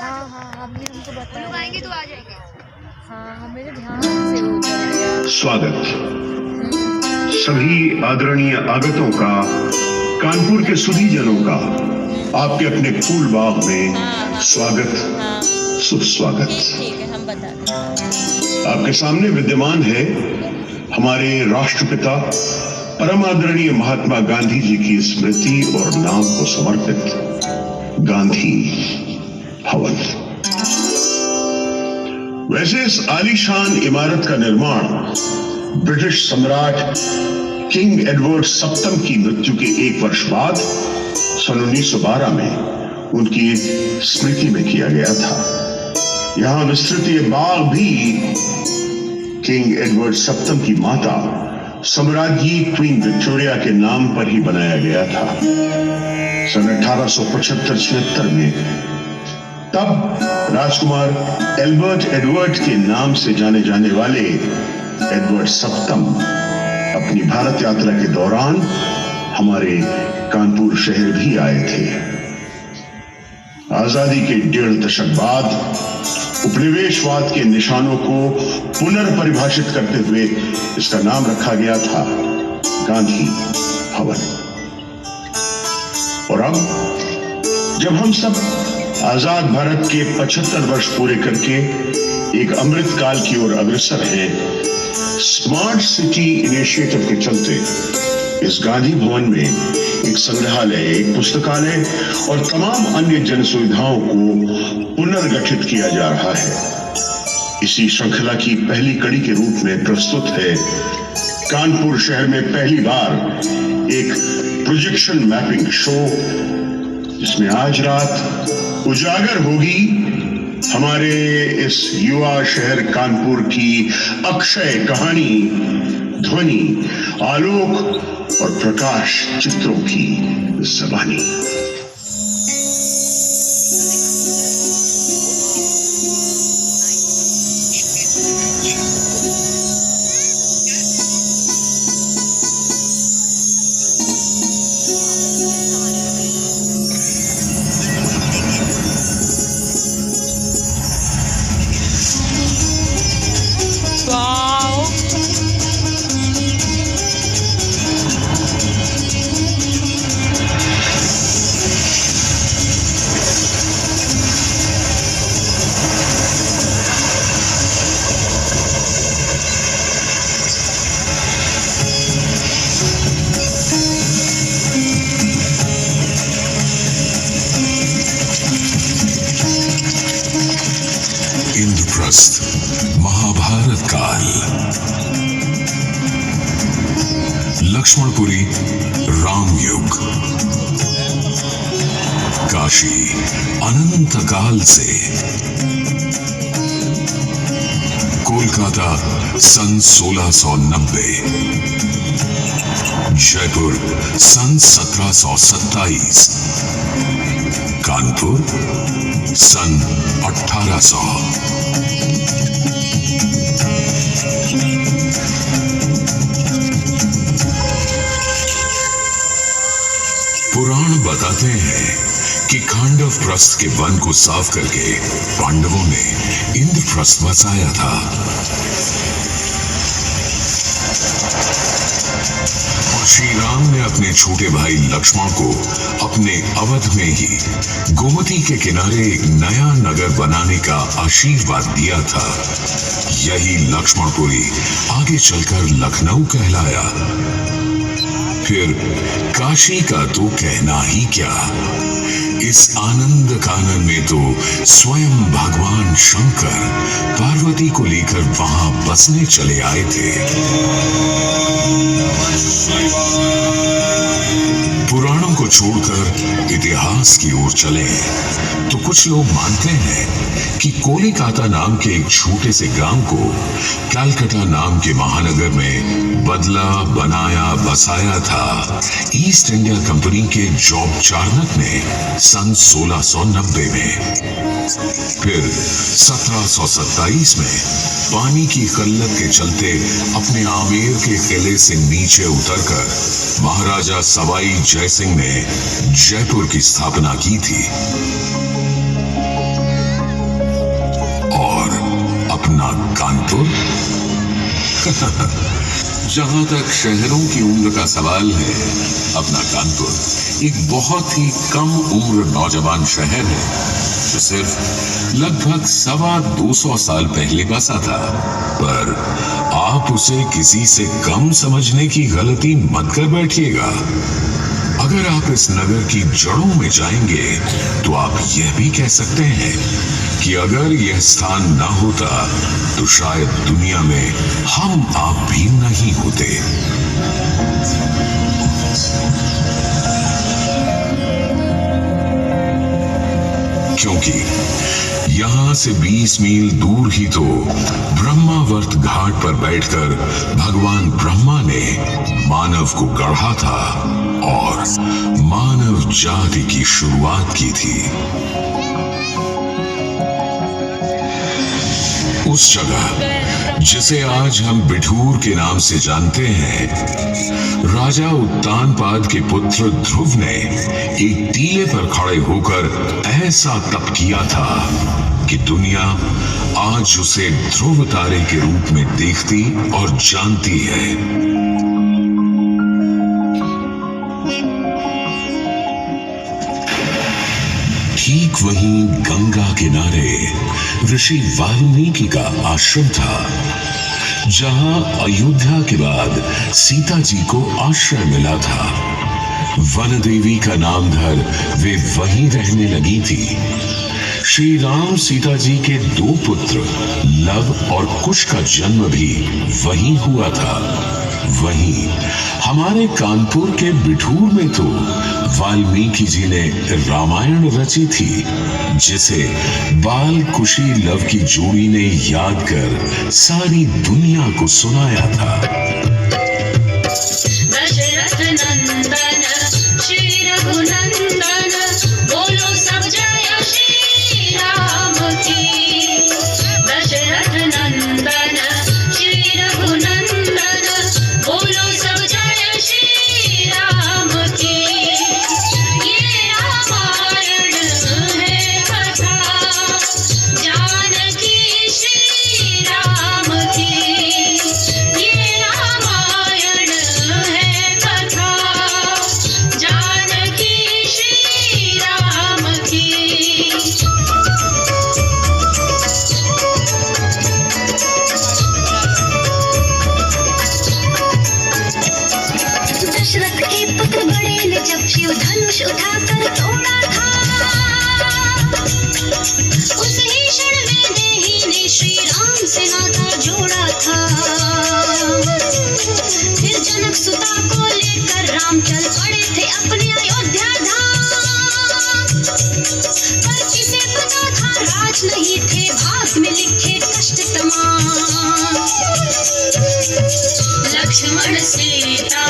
हाँ हाँ, अभी हमको बता आएंगे तो आ जाएंगे। हाँ, हमें तो ध्यान से हो जाएगा। स्वागत सभी आदरणीय आगतों का, कानपुर के सुधी जनों का आपके अपने फूल बाग में स्वागत, सुस्वागत। ठीक है, हम बता दें। आपके सामने विद्यमान है हमारे राष्ट्रपिता परम आदरणीय महात्मा गांधी जी की स्मृति और नाम को समर्पित गांधी भवन। वैसे इस आलीशान इमारत का निर्माण ब्रिटिश सम्राट किंग एडवर्ड सप्तम की मृत्यु के 1 वर्ष बाद सन 1912 में उनकी स्मृति में किया गया था। यहां विस्तृत ये बाग भी किंग एडवर्ड सप्तम की माता सम्राज्ञी क्वीन विक्टोरिया के नाम पर ही बनाया गया था। सन 1875-76 में तब राजकुमार एल्बर्ट एडवर्ड के नाम से जाने जाने वाले एडवर्ड सप्तम अपनी भारत यात्रा के दौरान हमारे कानपुर शहर भी आए थे। आजादी के 1.5 दशक बाद उपनिवेशवाद के निशानों को पुनर्परिभाषित करते हुए इसका नाम रखा गया था गांधी भवन। और अब जब हम सब आजाद भारत के 75 वर्ष पूरे करके एक अमृत काल की ओर अग्रसर हैं, स्मार्ट सिटी इनिशिएटिव के चलते इस गांधी भवन में एक संग्रहालय, एक पुस्तकालय और तमाम अन्य जन सुविधाओं को पुनर्गठित किया जा रहा है। इसी श्रृंखला की पहली कड़ी के रूप में प्रस्तुत है कानपुर शहर में पहली बार एक प्रोजेक्शन मैपिंग शो, जिसमें आज रात उजागर होगी हमारे इस युवा शहर कानपुर की अक्षय कहानी, ध्वनि, आलोक और प्रकाश चित्रों की ज़बानी। इंद्रप्रस्थ महाभारत काल, लक्ष्मणपुरी रामयुग, काशी अनंत काल से, कोलकाता सन 1690, जयपुर सन 1727, कानपुर सन 1800। पुराण बताते हैं कि खांडव प्रस्थ के वन को साफ करके पांडवों ने इंद्रप्रस्थ बसाया था। और श्री राम ने अपने छोटे भाई लक्ष्मण को अपने अवध में ही गोमती के किनारे एक नया नगर बनाने का आशीर्वाद दिया था। यही लक्ष्मणपुरी आगे चलकर लखनऊ कहलाया। फिर काशी का तो कहना ही क्या, इस आनंद कानन में तो स्वयं भगवान शंकर पार्वती को लेकर वहां बसने चले आए थे। पुराणों को छोड़कर इतिहास की ओर चले तो कुछ लोग मानते हैं कि कोलकाता नाम के एक छोटे से गांव को कलकत्ता नाम के महानगर में बदला, बनाया, बसाया था ईस्ट इंडिया कंपनी के जॉब चार्नक ने सन 1690 में। फिर 1727 में पानी की किल्लत के चलते अपने आमेर के किले से नीचे उतरकर महाराजा सवाई जयसिंह ने जयपुर की स्थापना की थी। कानपुर। जहां तक शहरों की उम्र का सवाल है, अपना कानपुर एक बहुत ही कम उम्र नौजवान शहर है जो सिर्फ लगभग 225 साल पहले बसा था। पर आप उसे किसी से कम समझने की गलती मत कर बैठिएगा। अगर आप इस नगर की जड़ों में जाएंगे तो आप यह भी कह सकते हैं कि अगर यह स्थान ना होता तो शायद दुनिया में हम आप भी नहीं होते। क्योंकि यहां से 20 मील दूर ही तो ब्रह्मावर्त घाट पर बैठकर भगवान ब्रह्मा ने मानव को गढ़ा था और मानव जाति की शुरुआत की थी। उस जगह जिसे आज हम बिठूर के नाम से जानते हैं, राजा उत्तानपाद के पुत्र ध्रुव ने एक टीले पर खड़े होकर ऐसा तप किया था कि दुनिया आज उसे ध्रुव तारे के रूप में देखती और जानती है। ठीक वहीं गंगा किनारे ऋषि वाल्मीकि का आश्रम था, जहां अयोध्या के बाद सीता जी को आश्रय मिला था। वन देवी का नाम धर वे वहीं रहने लगी थी। श्री राम सीता जी के 2 पुत्र लव और कुश का जन्म भी वहीं हुआ था। वहीं हमारे कानपुर के बिठूर में तो वाल्मीकि जी ने रामायण रची थी, जिसे बाल कुशी लव की जोड़ी ने याद कर सारी दुनिया को सुनाया था। दशरथ नंदन श्री रघुनंदन, बोलो सब जय श्री राम की। दशरथ नंदन श्री रघुनंदन, बोलो सब जय श्री राम की। ये रामायण है कथा जानकी श्री राम की। ये रामायण है कथा जानकी श्री राम की। दशरथ के पुत्र बड़े ने जब शिव धनुष उठाकर तोड़ा था, उस ही क्षण में देही ने श्री राम से नाता जोड़ा था। फिर जनक सुता को लेकर राम चल पड़े थे अपने अयोध्या धाम। पर किसे पता था राज नहीं थे भाग में लिखे कष्ट तमाम। लक्ष्मण सीता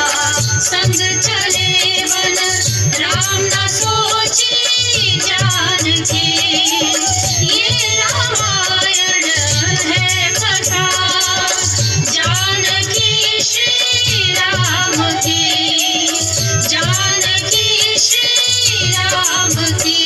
संग चले वन, राम न सोची जानकी। ये रामायण है कथा जानकी श्री राम की। जानकी श्री राम की।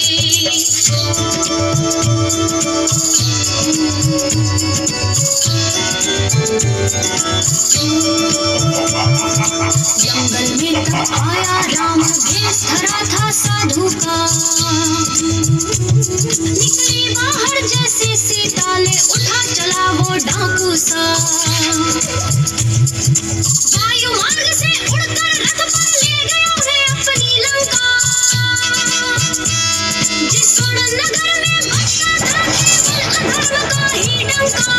जंगल में तब आया राम, भेष धरा था साधु का। निकली बाहर जैसे सीता ले उठा चला वो डाकू सा। वायु मार्ग से उड़कर रथ पर ले गया है अपनी लंका। जिस स्वर्ण नगर में बसता था केवल अधर्म का ही डंका।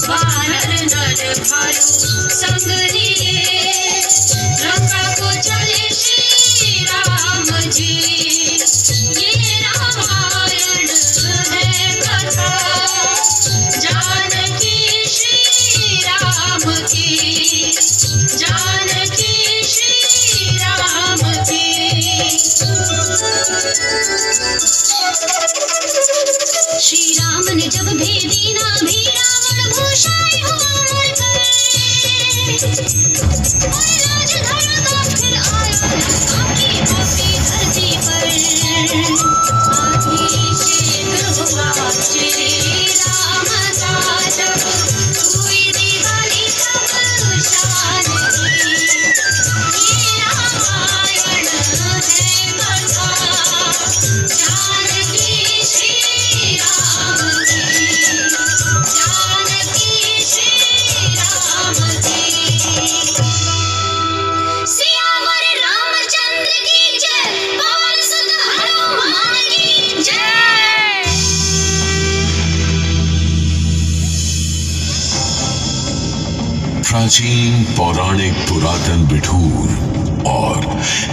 वानर नर भालू संग लिए, लंका को चले श्री राम जी। ये रामायण है कथा जानकी श्री राम की। जानकी श्री राम की। श्री राम ने जब भेदी ना भी रावण भूषाई हुआ मरकर। और राज धरता फिर आया लंका की पापी धरती पर। आधी चेत हुआ श्री राम। प्राचीन पौराणिक पुरातन बिठूर और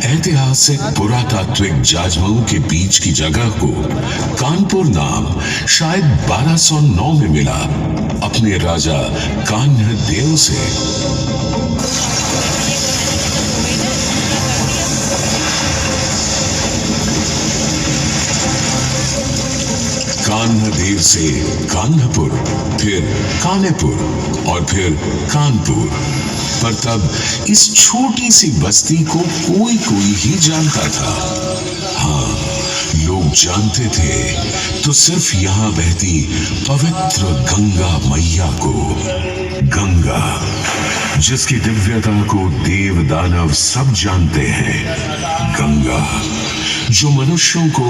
ऐतिहासिक पुरातात्विक जाजमऊ के बीच की जगह को कानपुर नाम शायद 1209 में मिला अपने राजा कान्ह देव से। कान्ह देव से कान्हपुर, फिर कानेपुर और फिर कानपुर। पर तब इस छोटी सी बस्ती को कोई कोई ही जानता था। हाँ, लोग जानते थे तो सिर्फ यहाँ बहती पवित्र गंगा मैया को। गंगा जिसकी दिव्यता को देव दानव सब जानते हैं। गंगा जो मनुष्यों को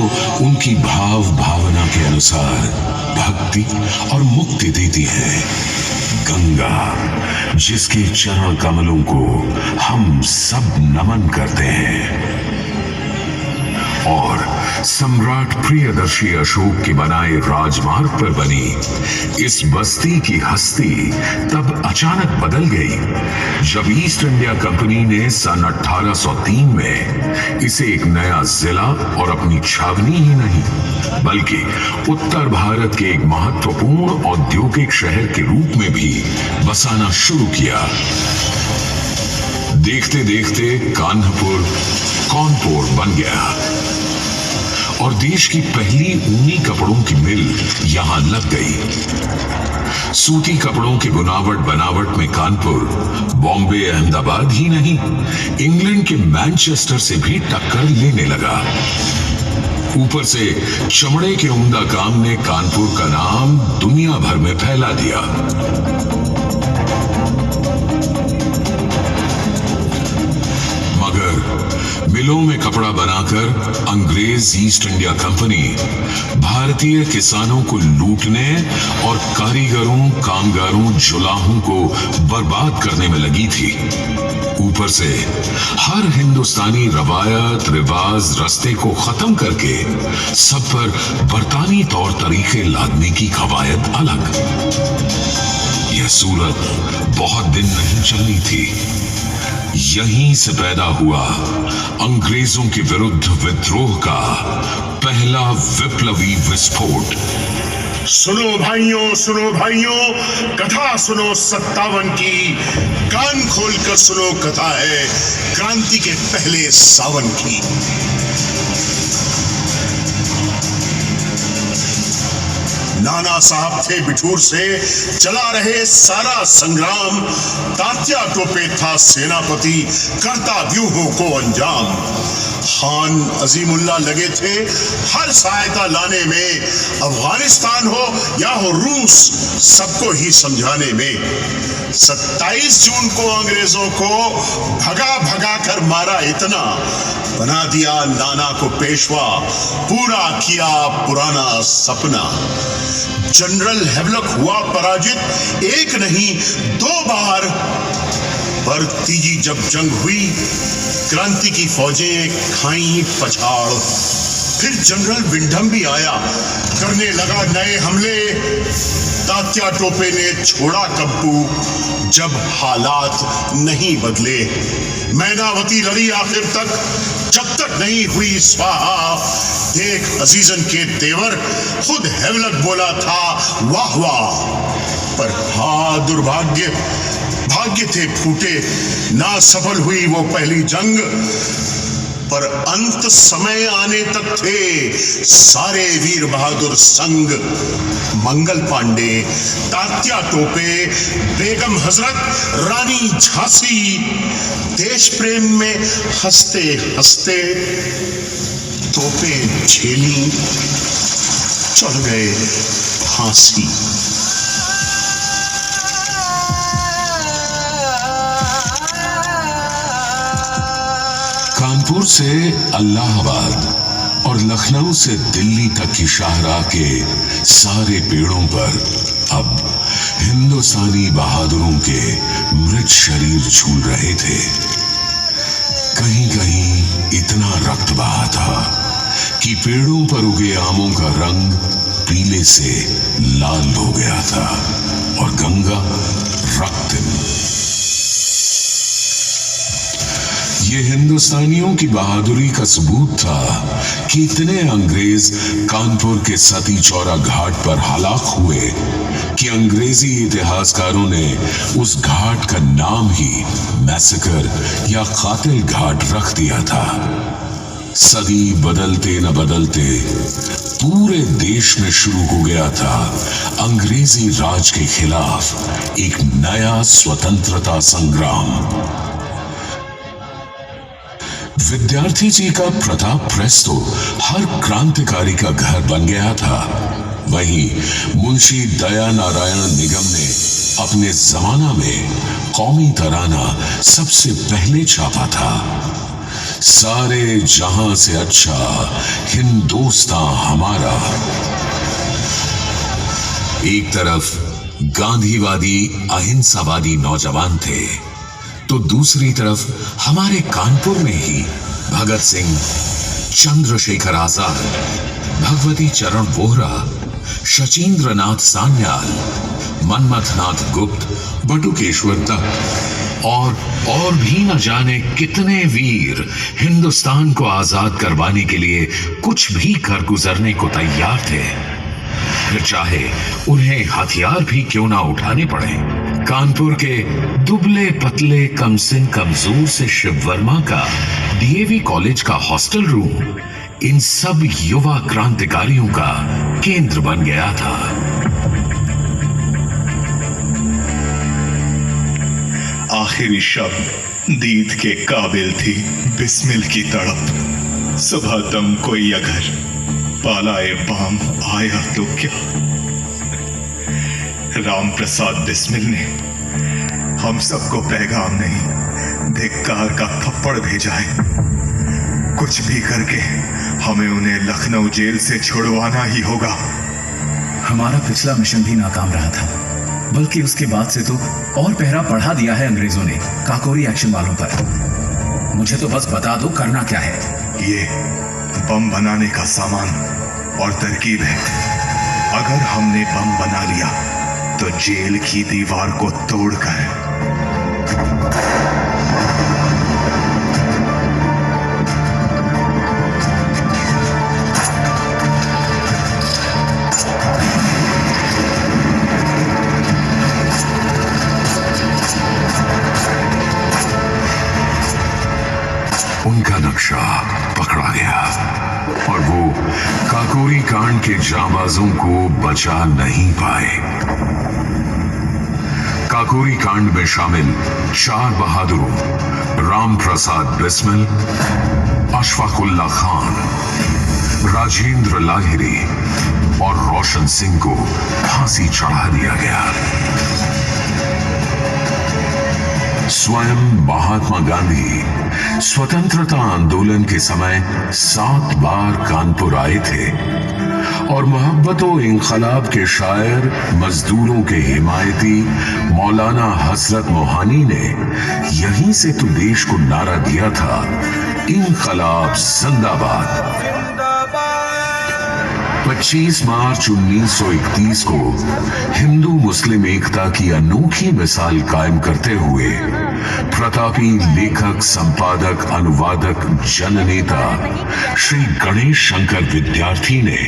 उनकी भाव भावना के अनुसार भक्ति और मुक्ति देती है। गंगा जिसके चरण कमलों को हम सब नमन करते हैं। और सम्राट प्रियदर्शी अशोक के बनाए राजमार्ग पर बनी इस बस्ती की हस्ती तब अचानक बदल गई जब ईस्ट इंडिया कंपनी ने सन 1803 में इसे एक नया जिला और अपनी छावनी ही नहीं बल्कि उत्तर भारत के एक महत्वपूर्ण औद्योगिक शहर के रूप में भी बसाना शुरू किया। देखते देखते कान्हपुर कानपुर बन गया और देश की पहली ऊनी कपड़ों की मिल यहां लग गई। सूती कपड़ों की बुनावट बनावट में कानपुर बॉम्बे अहमदाबाद ही नहीं, इंग्लैंड के मैनचेस्टर से भी टक्कर लेने लगा। ऊपर से चमड़े के उम्दा काम ने कानपुर का नाम दुनिया भर में फैला दिया। मिलों में कपड़ा बनाकर अंग्रेज ईस्ट इंडिया कंपनी भारतीय किसानों को लूटने और कारीगरों, कामगारों, जुलाहों को बर्बाद करने में लगी थी। ऊपर से हर हिंदुस्तानी रवायत, रिवाज, रस्ते को खत्म करके सब पर बरतानी तौर तरीके लादने की कवायद अलग। यह सूरत बहुत दिन नहीं चलनी थी। यहीं से पैदा हुआ अंग्रेजों के विरुद्ध विद्रोह का पहला विप्लवी विस्फोट। सुनो भाइयों, कथा सुनो 57 की। कान खोलकर सुनो, कथा है क्रांति के पहले सावन की। नाना साहब थे बिठूर से, चला रहे सारा संग्राम। तात्या टोपे था सेनापति, करता व्यूहों को अंजाम। खान अजीमुल्ला लगे थे हर सहायता लाने में। अफगानिस्तान हो या हो रूस, सबको ही समझाने में। 27 जून को अंग्रेजों को भगा भगा कर मारा इतना, बना दिया नाना को पेशवा, पूरा किया पुराना सपना। जनरल हेवलक हुआ पराजित एक नहीं 2 बार, पर तीजी जब जंग हुई क्रांति की फौजें खाई पछाड़। फिर जनरल विंडम भी आया, करने लगा नए हमले। तात्या टोपे ने छोड़ा कब्बू जब हालात नहीं बदले। मैनावती लड़ी आखिर तक, जब तक नहीं हुई स्वाहा। देख अजीजन के तेवर, खुद हेवलक बोला था वाह वाह। पर हाँ दुर्भाग्य, भाग्य थे फूटे, ना सफल हुई वो पहली जंग। पर अंत समय आने तक थे सारे वीर बहादुर संग। मंगल पांडे, तात्या टोपे, बेगम हजरत, रानी झांसी, देश प्रेम में हंसते हंसते तोपे झेली, चढ़ गए फांसी। कानपुर से इलाहाबाद और लखनऊ से दिल्ली तक की शाहराह के सारे पेड़ों पर अब हिंदुस्तानी बहादुरों के मृत शरीर झूल रहे थे। कहीं कहीं इतना रक्त बहा था कि पेड़ों पर उगे आमों का रंग पीले से लाल हो गया था और गंगा रक्तम ये हिंदुस्तानियों की बहादुरी का सबूत था कि इतने अंग्रेज कानपुर के सती चौरा घाट पर हलाक हुए कि अंग्रेजी इतिहासकारों ने उस घाट का नाम ही मैसेकर या कातिल घाट रख दिया था। सदी बदलते न बदलते पूरे देश में शुरू हो गया था अंग्रेजी राज के खिलाफ एक नया स्वतंत्रता संग्राम। विद्यार्थी जी का प्रताप प्रेस तो हर क्रांतिकारी का घर बन गया था। वहीं मुंशी दया नारायण निगम ने अपने जमाना में कौमी तराना सबसे पहले छापा था। सारे जहां से अच्छा हिंदुस्तान हमारा। एक तरफ गांधीवादी अहिंसावादी नौजवान थे तो दूसरी तरफ हमारे कानपुर में ही भगत सिंह, चंद्रशेखर आजाद, भगवती चरण वोहरा, शचीन्द्र नाथ सान्याल, मनमथ नाथ गुप्त, बटुकेश्वर दत्त और भी न जाने कितने वीर हिंदुस्तान को आजाद करवाने के लिए कुछ भी कर गुजरने को तैयार थे, फिर चाहे उन्हें हथियार भी क्यों ना उठाने पड़े। कानपुर के दुबले पतले कमसिन कमजोर से शिव वर्मा का डीएवी कॉलेज का हॉस्टल रूम इन सब युवा क्रांतिकारियों का केंद्र बन गया था। आखिरी शब्द दीद के काबिल थी बिस्मिल की तड़प। सुबह दम कोई अगर पालाए बाम आया तो क्या। राम प्रसाद बिस्मिल ने हम सबको पैगाम नहीं धिक्कार का थप्पड़ भेजा है। कुछ भी करके हमें उन्हें लखनऊ जेल से छुड़वाना ही होगा। हमारा पिछला मिशन भी नाकाम रहा था, बल्कि उसके बाद से तो और पहरा बढ़ा दिया है अंग्रेजों ने काकोरी एक्शन वालों पर। मुझे तो बस बता दो करना क्या है। ये बम बनाने का सामान और तरकीब है। अगर हमने बम बना लिया तो जेल की दीवार को तोड़कर उनका नक्शा पकड़ा गया और वो काकोरी कांड के जांबाजों को बचा नहीं पाए। काकोरी कांड में शामिल 4 बहादुरों राम प्रसाद बिस्मिल, अशफाकुल्ला खान, राजेंद्र लाहिरी और रोशन सिंह को फांसी चढ़ा दिया गया। स्वयं महात्मा गांधी स्वतंत्रता आंदोलन के समय 7 बार कानपुर आए थे और मोहब्बत व इंकलाब के शायर मजदूरों के हिमायती मौलाना हसरत मोहानी ने यहीं से तो देश को नारा दिया था, इंकलाब जिंदाबाद। 25 मार्च 1931 को हिंदू मुस्लिम एकता की अनोखी मिसाल कायम करते हुए प्रतापी लेखक, संपादक, अनुवादक, जननेता श्री गणेश शंकर विद्यार्थी ने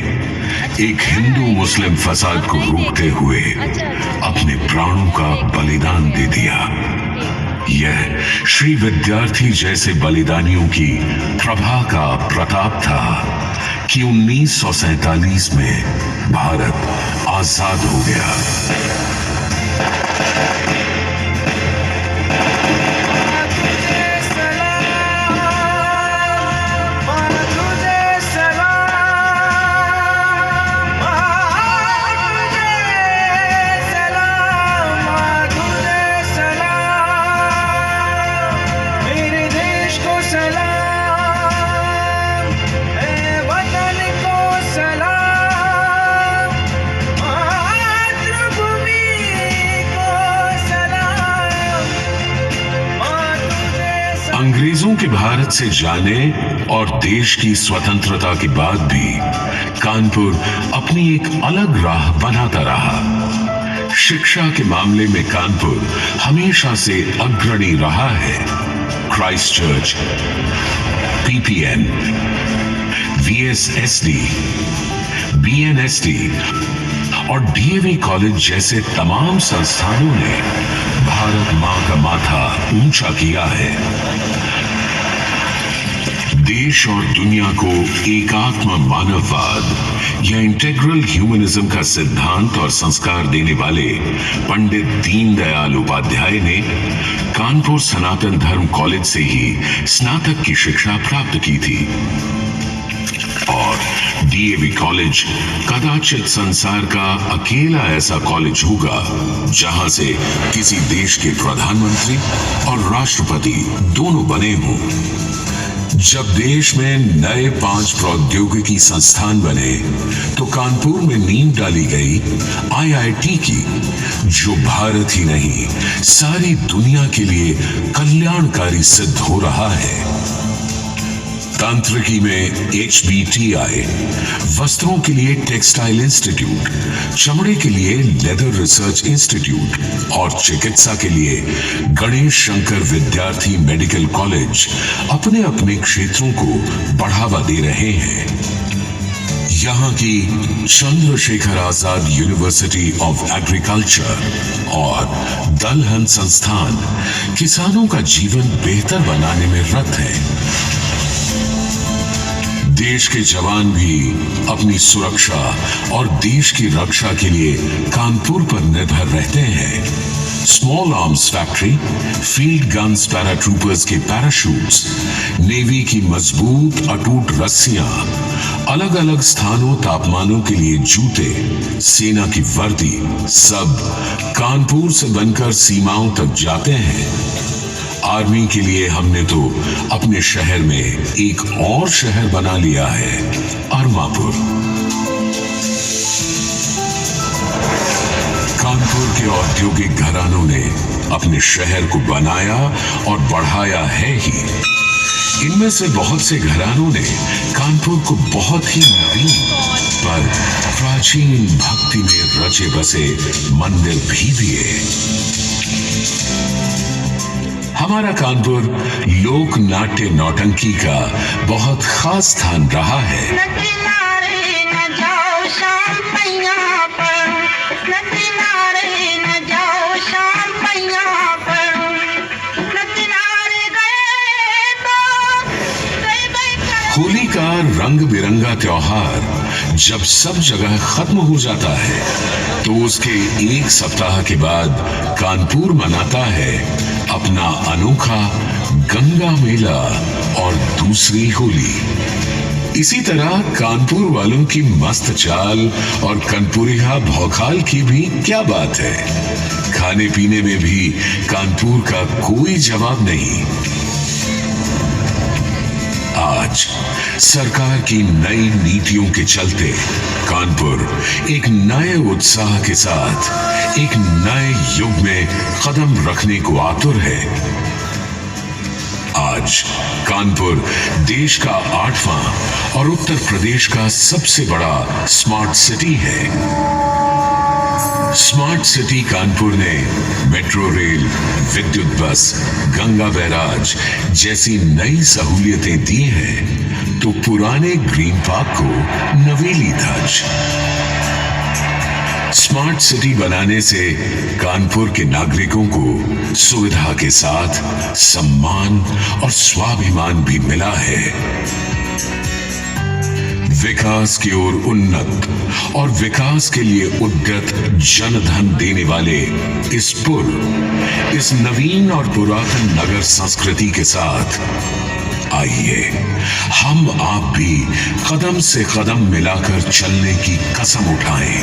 एक हिंदू मुस्लिम फसाद को रोकते हुए अपने प्राणों का बलिदान दे दिया। यह श्री विद्यार्थी जैसे बलिदानियों की प्रभा का प्रताप था कि 1947 में भारत आजाद हो गया। अंग्रेजों के भारत से जाने और देश की स्वतंत्रता के बाद भी कानपुर अपनी एक अलग राह बनाता रहा। शिक्षा के मामले में कानपुर हमेशा से अग्रणी रहा है। क्राइस्ट चर्च, पीपीएन, वीएसएसडी, बीएनएसडी और डीएवी कॉलेज जैसे तमाम संस्थानों ने भारत मां का माथा ऊंचा किया है। देश और दुनिया को एकात्म मानववाद या इंटेग्रल ह्यूमनिज्म का सिद्धांत और संस्कार देने वाले पंडित दीनदयाल उपाध्याय ने कानपुर सनातन धर्म कॉलेज से ही स्नातक की शिक्षा प्राप्त की थी और डीएवी कॉलेज कदाचित संसार का अकेला ऐसा कॉलेज होगा जहां से किसी देश के प्रधानमंत्री और राष्ट्रपति दोनों बने हों। जब देश में नए 5 प्रौद्योगिकी संस्थान बने तो कानपुर में नींव डाली गई आईआईटी की, जो भारत ही नहीं सारी दुनिया के लिए कल्याणकारी सिद्ध हो रहा है। तांत्रिकी में HBTI, वस्त्रों के लिए टेक्सटाइल इंस्टीट्यूट, चमड़े के लिए लेदर रिसर्च इंस्टीट्यूट और चिकित्सा के लिए गणेश शंकर विद्यार्थी मेडिकल कॉलेज अपने अपने क्षेत्रों को बढ़ावा दे रहे हैं। यहाँ की Chandrashekhar Azad university of agriculture और दलहन संस्थान किसानों का जीवन बेहतर बनाने में रत है। देश के जवान भी अपनी सुरक्षा और देश की रक्षा के लिए कानपुर पर निर्भर रहते हैं। Small arms factory, field guns paratroopers के पैराशूट्स, नेवी की मजबूत अटूट रस्सियां, अलग अलग स्थानों तापमानों के लिए जूते, सेना की वर्दी, सब कानपुर से बनकर सीमाओं तक जाते हैं। आर्मी के लिए हमने तो अपने शहर में एक और शहर बना लिया है, अरमापुर। कानपुर के औद्योगिक घरानों ने अपने शहर को बनाया और बढ़ाया है ही। इनमें से बहुत से घरानों ने कानपुर को बहुत ही नवीन पर प्राचीन भक्ति में रचे बसे मंदिर भी दिए। हमारा कानपुर लोक नाट्य नौटंकी का बहुत खास स्थान रहा है। होली का रंग बिरंगा त्योहार जब सब जगह खत्म हो जाता है तो उसके एक सप्ताह के बाद कानपुर मनाता है अपना अनोखा गंगा मेला और दूसरी होली। इसी तरह कानपुर वालों की मस्त चाल और कनपुरिया भौकाल की भी क्या बात है। खाने पीने में भी कानपुर का कोई जवाब नहीं। आज सरकार की नई नीतियों के चलते कानपुर एक नए उत्साह के साथ एक नए युग में कदम रखने को आतुर है। आज कानपुर देश का 8वां और उत्तर प्रदेश का सबसे बड़ा स्मार्ट सिटी है। स्मार्ट सिटी कानपुर ने मेट्रो रेल, विद्युत बस, गंगा बैराज जैसी नई सहूलियतें दी हैं तो पुराने ग्रीन पार्क को नवेली धज। स्मार्ट सिटी बनाने से कानपुर के नागरिकों को सुविधा के साथ सम्मान और स्वाभिमान भी मिला है। विकास की ओर उन्नत और विकास के लिए उद्यत जनधन देने वाले इस पुर, इस नवीन और पुरातन नगर संस्कृति के साथ आइए हम आप भी कदम से कदम मिलाकर चलने की कसम उठाएं।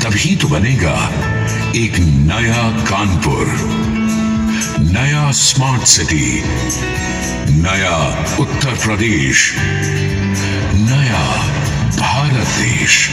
तभी तो बनेगा एक नया कानपुर, नया स्मार्ट सिटी, नया उत्तर प्रदेश, नया भारत देश।